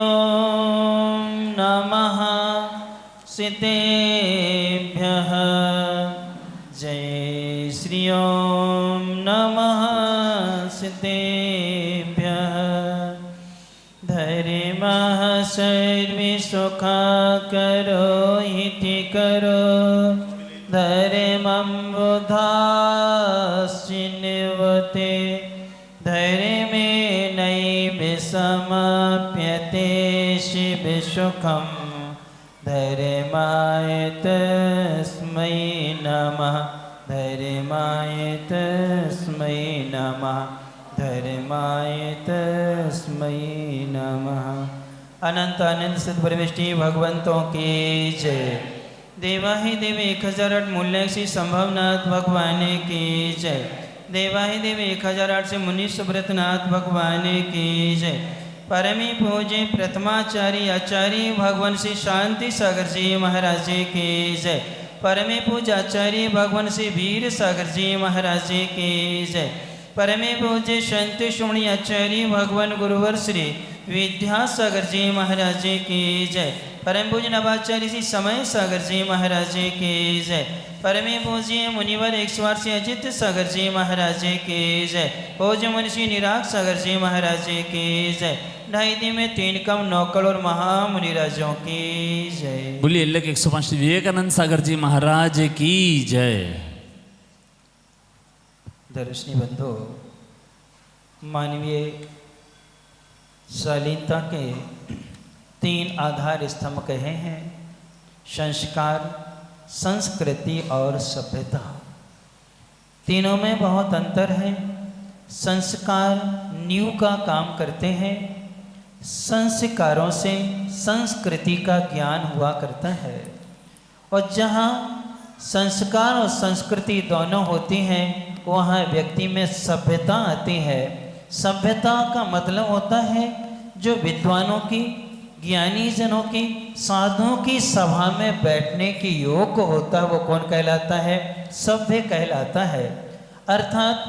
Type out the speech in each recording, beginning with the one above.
ओम नमः सितेभ्यः। जय श्री ओम नमः सितेभ्यः। धर्मः सर्वे सुखाकरो इति करो धर्मं बुधाश्चिन्वते धर्मे नैव समाप्यते शिव सुखं धर्माय तस्मै नमः धर्माय तस्मै नमः धर्माय तस्मै नमः। अनंत आनंद सद्परिवेष्टि भगवंतों की जय। देवाहि देवी 1008 मूल्य से संभवनाथ भगवान की जय। देवाहि देवी 1008 से मुनि सुब्रतनाथ भगवान की जय। परमी पूज्य प्रथमाचार्य आचार्य भगवान श्री शांति सागर जी महाराज जी की जय। परमे पूज्य आचार्य भगवान श्री वीर सागर जी महाराज जी की जय। परमे पूज्य संत श्रोमणी आचार्य भगवान गुरुवर श्री विद्यासागर जी महाराज जी की जय। परम पूज्य नवाचार्य श्री समय सागर जी महाराज जी की जय। परमे पूज्य मुनिवर 108 अजित सागर जी महाराज जी की जय। पूज्य मुनि निराग सागर जी महाराज जी की जय। 2.5 दिन में 3 कम 9 करोड़ महामुनिराजों की जय। बोलिए 105 विवेकानंद सागर जी महाराज की जय। दर्शनी बंधु, मानवीय शालीनता के 3 आधार स्तंभ कहे हैं: संस्कार, संस्कृति और सभ्यता। तीनों में बहुत अंतर है। संस्कार नींव का काम करते हैं। संस्कारों से संस्कृति का ज्ञान हुआ करता है। और जहाँ संस्कार और संस्कृति दोनों होती हैं वहाँ व्यक्ति में सभ्यता आती है। सभ्यता का मतलब होता है जो विद्वानों की, ज्ञानी जनों की, साधुओं की सभा में बैठने के योग्य होता है वो कौन कहलाता है? सभ्य कहलाता है। अर्थात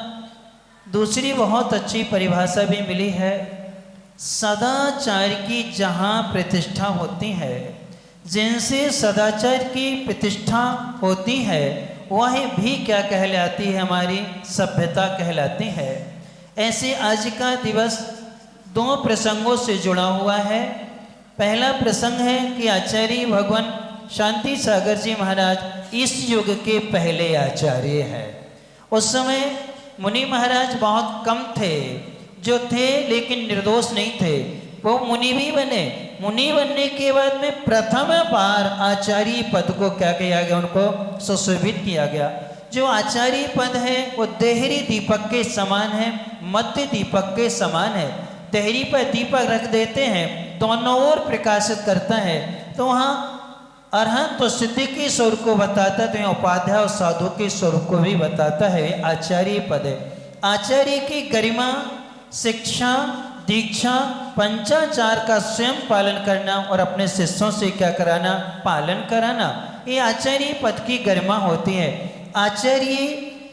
दूसरी बहुत अच्छी परिभाषा भी मिली है, सदाचार की जहाँ प्रतिष्ठा होती है, जिनसे सदाचार की प्रतिष्ठा होती है वह भी क्या कहलाती है? हमारी सभ्यता कहलाती है। ऐसे आज का दिवस 2 प्रसंगों से जुड़ा हुआ है। पहला प्रसंग है कि आचार्य भगवान शांति सागर जी महाराज इस युग के पहले आचार्य हैं। उस समय मुनि महाराज बहुत कम थे, जो थे लेकिन निर्दोष नहीं थे, वो मुनि भी बने। मुनि बनने के बाद में प्रथम बार आचार्य पद को क्या किया गया? उनको सुशोभित किया गया। जो आचार्य पद है वो देहरी दीपक के समान है, मध्य दीपक के समान है। देहरी पर दीपक रख देते हैं, दोनों ओर प्रकाशित करता है, तो वहाँ अरहंत तो सिद्धि के स्वरूप को बताता है, तो यहाँ उपाध्याय और साधु के स्वरूप को भी बताता है। आचार्य पद है। आचार्य की गरिमा, शिक्षा, दीक्षा, पंचाचार का स्वयं पालन करना और अपने शिष्यों से क्या कराना? पालन कराना। ये आचार्य पद की गरिमा होती है। आचार्य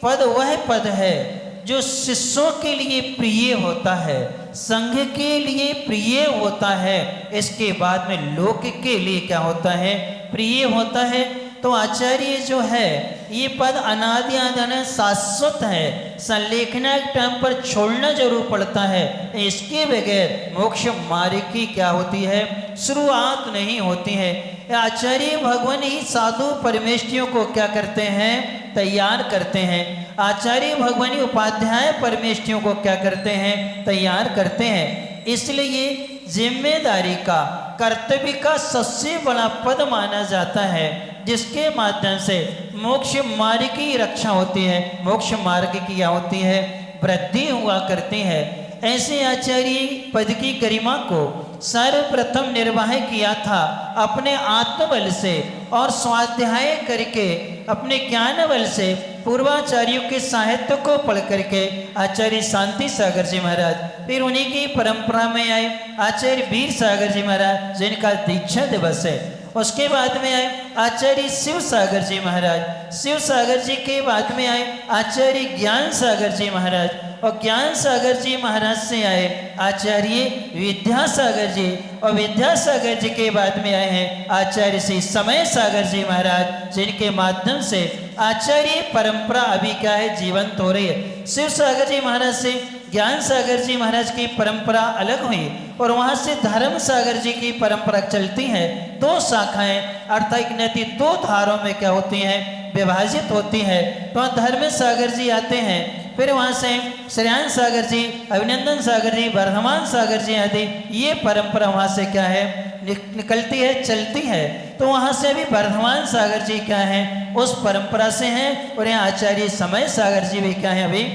पद वह पद है जो शिष्यों के लिए प्रिय होता है, संघ के लिए प्रिय होता है, इसके बाद में लोक के लिए क्या होता है? प्रिय होता है। तो आचार्य जो है ये पद अनादि अनंत शाश्वत है। संलेखना के टाइम पर छोड़ना जरूर पड़ता है, इसके बगैर मोक्ष मार्ग की क्या होती है? शुरुआत नहीं होती है। आचार्य भगवान ही साधु परमेष्ठियों को क्या करते हैं? तैयार करते हैं। आचार्य भगवान ही उपाध्याय परमेष्ठियों को क्या करते हैं? तैयार करते हैं। इसलिए जिम्मेदारी का, कर्तव्य का सबसे बड़ा पद माना जाता है, जिसके माध्यम से मोक्ष मार्ग की रक्षा होती है, मोक्ष मार्ग की क्या होती है? वृद्धि हुआ करती है। ऐसे आचार्य पद की गरिमा को सर्वप्रथम निर्वाह किया था अपने आत्मबल से और स्वाध्याय करके अपने ज्ञान बल से पूर्वाचार्यों के साहित्य को पढ़ करके आचार्य शांति सागर जी महाराज, फिर उन्हीं की परंपरा में आए आचार्य वीर सागर जी महाराज, जिनका दीक्षा दिवस है। उसके बाद में आए आचार्य शिव सागर जी महाराज, शिव सागर जी के बाद में आए आचार्य ज्ञान सागर जी महाराज, और ज्ञान सागर जी महाराज से आए आचार्य विद्यासागर जी, और विद्यासागर जी के बाद में आए हैं आचार्य श्री समय सागर जी महाराज, जिनके माध्यम से आचार्य परंपरा अभी क्या है जीवंत हो रही है। शिव सागर जी महाराज से ज्ञान सागर जी महाराज की परंपरा अलग हुई और वहाँ से धर्म सागर जी की परंपरा चलती है। दो शाखाएं अर्थात नदी दो धारों में क्या होती हैं विभाजित होती है। तो धर्म सागर जी आते हैं, फिर वहाँ से श्रेयान सागर जी, अभिनंदन सागर जी, वर्धमान सागर जी आदि ये परंपरा वहाँ से क्या है निकलती है चलती है। तो वहाँ से अभी वर्धमान सागर जी क्या है उस परंपरा से हैं और यहाँ आचार्य समय सागर जी भी क्या है अभी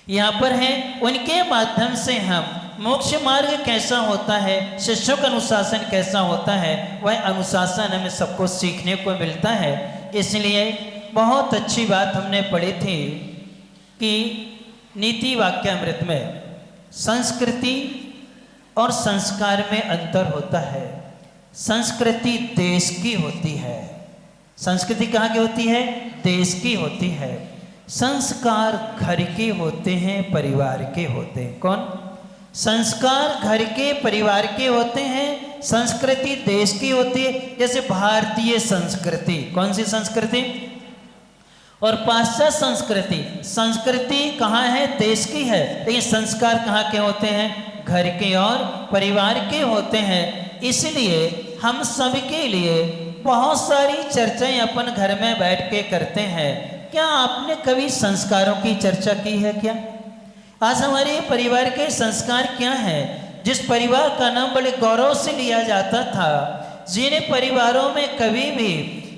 यहाँ पर हैं। उनके माध्यम से हम मोक्ष मार्ग कैसा होता है, शिष्यों का अनुशासन कैसा होता है, वह अनुशासन हमें सबको सीखने को मिलता है। इसलिए बहुत अच्छी बात हमने पढ़ी थी कि नीति वाक्यामृत में संस्कृति और संस्कार में अंतर होता है। संस्कृति देश की होती है, संस्कृति कहाँ की होती है देश की होती है। संस्कार घर के होते हैं परिवार के होते हैं। कौन संस्कार घर के परिवार के होते हैं, संस्कृति देश की होती है। जैसे भारतीय संस्कृति कौन सी संस्कृति और पाश्चात्य संस्कृति, संस्कृति कहाँ है देश की है, लेकिन संस्कार कहाँ के होते हैं घर के और परिवार के होते हैं। इसलिए हम सबके लिए बहुत सारी चर्चाएं अपन घर में बैठ के करते हैं। क्या आपने कभी संस्कारों की चर्चा की है क्या? आज हमारे परिवार के संस्कार क्या हैं? जिस परिवार का नाम बड़े गौरव से लिया जाता था, जिन परिवारों में कभी भी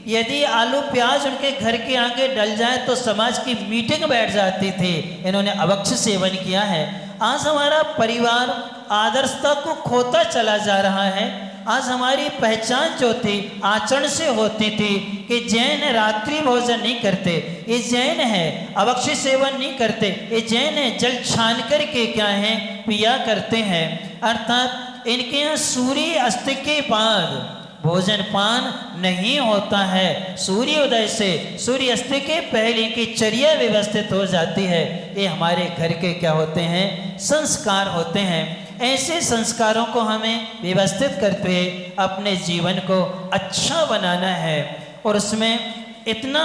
यदि आलू प्याज उनके घर के आगे डल जाए तो समाज की मीटिंग बैठ जाती थी, इन्होंने अभक्ष्य सेवन किया है। आज हमारा परिवार आदर्शता को खोता चला जा रहा है। आज हमारी पहचान जो थी आचरण से होती थी कि जैन रात्रि भोजन नहीं करते, ये जैन है, अभक्ष्य सेवन नहीं करते, ये जैन है, जल छान करके क्या है पिया करते हैं। अर्थात इनके यहाँ सूर्य अस्त के बाद भोजन पान नहीं होता है, सूर्योदय से सूर्य अस्त के पहले की चर्या व्यवस्थित हो जाती है। ये हमारे घर के क्या होते हैं संस्कार होते हैं। ऐसे संस्कारों को हमें व्यवस्थित करते हुए अपने जीवन को अच्छा बनाना है और उसमें इतना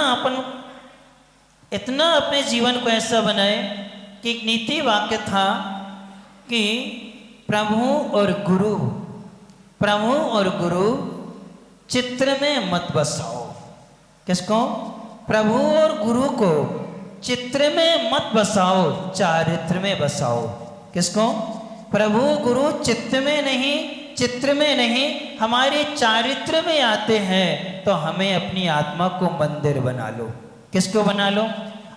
अपने जीवन को ऐसा बनाए कि एक नीति वाक्य था कि प्रभु और गुरु चित्र में मत बसाओ। किसको? प्रभु और गुरु को चित्र में मत बसाओ, चारित्र में बसाओ। किसको? प्रभु गुरु चित्र में नहीं हमारे चारित्र में आते हैं। तो हमें अपनी आत्मा को मंदिर बना लो। किसको बना लो?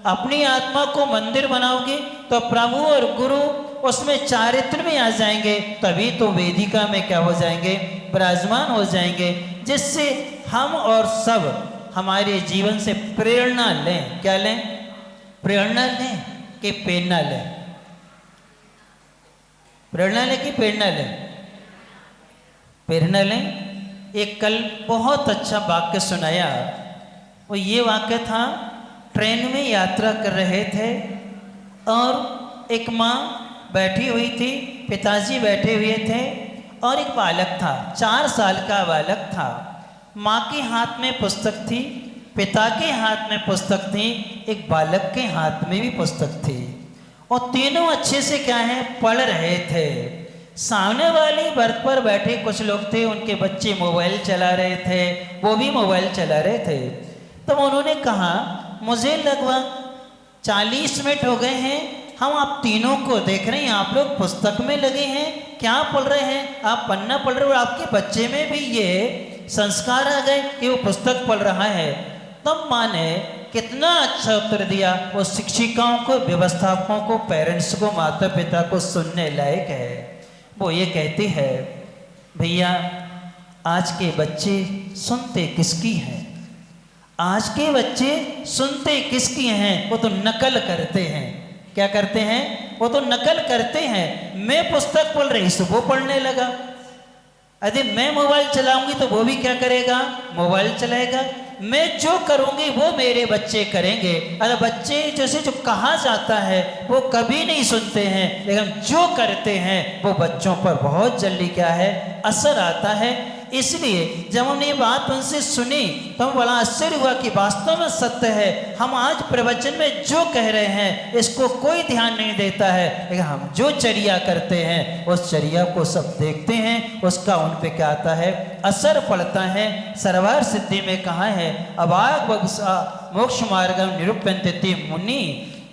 अपनी आत्मा को मंदिर बनाओगे तो प्रभु और गुरु उसमें चारित्र में आ जाएंगे, तभी तो वेदिका में क्या हो जाएंगे विराजमान हो जाएंगे, जिससे हम और सब हमारे जीवन से प्रेरणा लें। क्या लें? प्रेरणा लें कि प्रेरणा लें? प्रेरणा लें कि प्रेरणा लें? प्रेरणा लें। एक कल बहुत अच्छा वाक्य सुनाया, वो ये वाक्य था, ट्रेन में यात्रा कर रहे थे और एक माँ बैठी हुई थी, पिताजी बैठे हुए थे और एक बालक था, 4 साल का बालक था। माँ के हाथ में पुस्तक थी, पिता के हाथ में पुस्तक थी, एक बालक के हाथ में भी पुस्तक थी और तीनों अच्छे से क्या है पढ़ रहे थे। सामने वाली बर्थ पर बैठे कुछ लोग थे, उनके बच्चे मोबाइल चला रहे थे, वो भी मोबाइल चला रहे थे। तब उन्होंने कहा मुझे लगभग 40 मिनट हो गए हैं, हम आप तीनों को देख रहे हैं, आप लोग पुस्तक में लगे हैं, क्या पढ़ रहे हैं? आप पन्ना पढ़ रहे हो और आपके बच्चे में भी ये संस्कार आ गए कि वो पुस्तक पढ़ रहा है। तब माँ ने कितना अच्छा उत्तर दिया, वो शिक्षिकाओं को, व्यवस्थापकों को, पेरेंट्स को, माता पिता को सुनने लायक है। वो ये कहती है भैया आज के बच्चे सुनते किसकी हैं? आज के बच्चे सुनते किसकी हैं? वो तो नकल करते हैं। क्या करते हैं? वो तो नकल करते हैं। मैं पुस्तक पढ़ रही तो वो पढ़ने लगा, यदि मैं मोबाइल चलाऊंगी तो वो भी क्या करेगा? मोबाइल चलाएगा। मैं जो करूंगी वो मेरे बच्चे करेंगे। अरे बच्चे जैसे जो कहा जाता है वो कभी नहीं सुनते हैं, लेकिन जो करते हैं वो बच्चों पर बहुत जल्दी क्या है असर आता है। इसलिए जब हमने ये बात उनसे सुनी तो हमें बड़ा आश्चर्य हुआ कि वास्तव में सत्य है। हम आज प्रवचन में जो कह रहे हैं इसको कोई ध्यान नहीं देता है, लेकिन हम जो चर्या करते हैं उस चर्या को सब देखते हैं, उसका उन पे क्या आता है असर पड़ता है। सर्वार सिद्धि में कहा है अभाग बगसा मोक्ष मार्गम निरूप्यन्ते मुनि,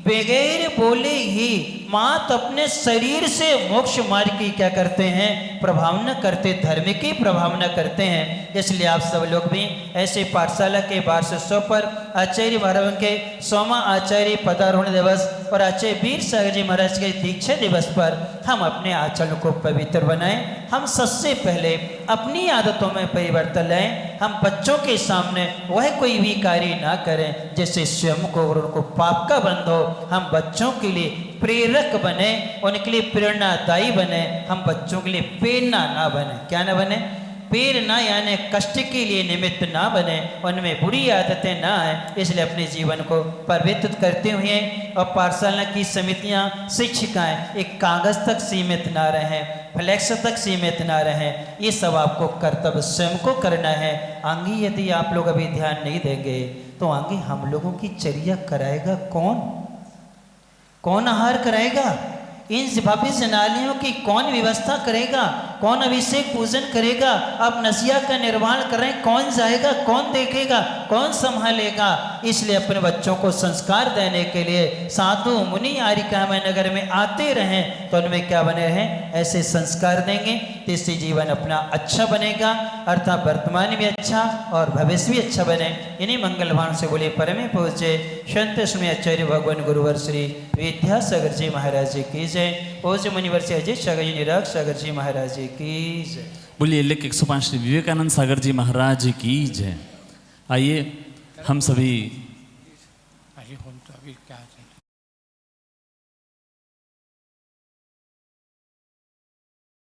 बगैर बोले ही मात अपने शरीर से मोक्ष मार्ग की क्या करते हैं प्रभावना करते, धर्म की प्रभावना करते हैं। इसलिए आप सब लोग भी ऐसे पाठशाला के वार्षिकोत्सव पर आचार्य महाराज के 100वां आचार्य पदारोहण दिवस और आचार्य वीर सागर जी महाराज के दीक्षा दिवस पर हम अपने आचरण को पवित्र बनाएं। हम सबसे पहले अपनी आदतों में परिवर्तन लाएं। हम बच्चों के सामने वह कोई भी कार्य ना करें जिससे स्वयं को और उनको पाप का बंध हो। हम बच्चों के लिए प्रेरक बने, उनके लिए प्रेरणादायी बने। हम बच्चों के लिए प्रेरणा ना बने, क्या ना बने प्रेरणा यानी कष्ट के लिए निमित्त ना बने, उनमें बुरी आदतें ना आए। इसलिए अपने जीवन को परिवर्तित करते हुए और पाठशाला की समितियां शिक्षिकाएं एक कागज तक सीमित ना रहें, फ्लैक्स तक सीमित ना रहें। ये सब आपको कर्तव्य स्वयं को करना है। आगे यदि आप लोग अभी ध्यान नहीं देंगे तो आगे हम लोगों की चर्या कराएगा कौन? कौन आहार कराएगा? इन भव्य जनालियों की कौन व्यवस्था करेगा? कौन अभिषेक पूजन करेगा? आप नसिया का निर्माण करें, कौन जाएगा, कौन देखेगा, कौन संभालेगा? इसलिए अपने बच्चों को संस्कार देने के लिए साधु मुनि आरिका में नगर में आते रहें तो उनमें क्या बने रहें ऐसे संस्कार देंगे तो इससे जीवन अपना अच्छा बनेगा, अर्थात वर्तमान भी अच्छा और भविष्य भी अच्छा बने। इन्हीं मंगलवान से बोले परमे पूज्य संत स्वामी आचार्य भगवान गुरुवर श्री विद्यासागर जी महाराज जी की जय। पूज्य मुनिवर से अजय सागर जी निराग सागर जी महाराज जी की जय। बोलिए लेख 105 श्री विवेकानंद सागर जी महाराज की जय। आइए हम सभी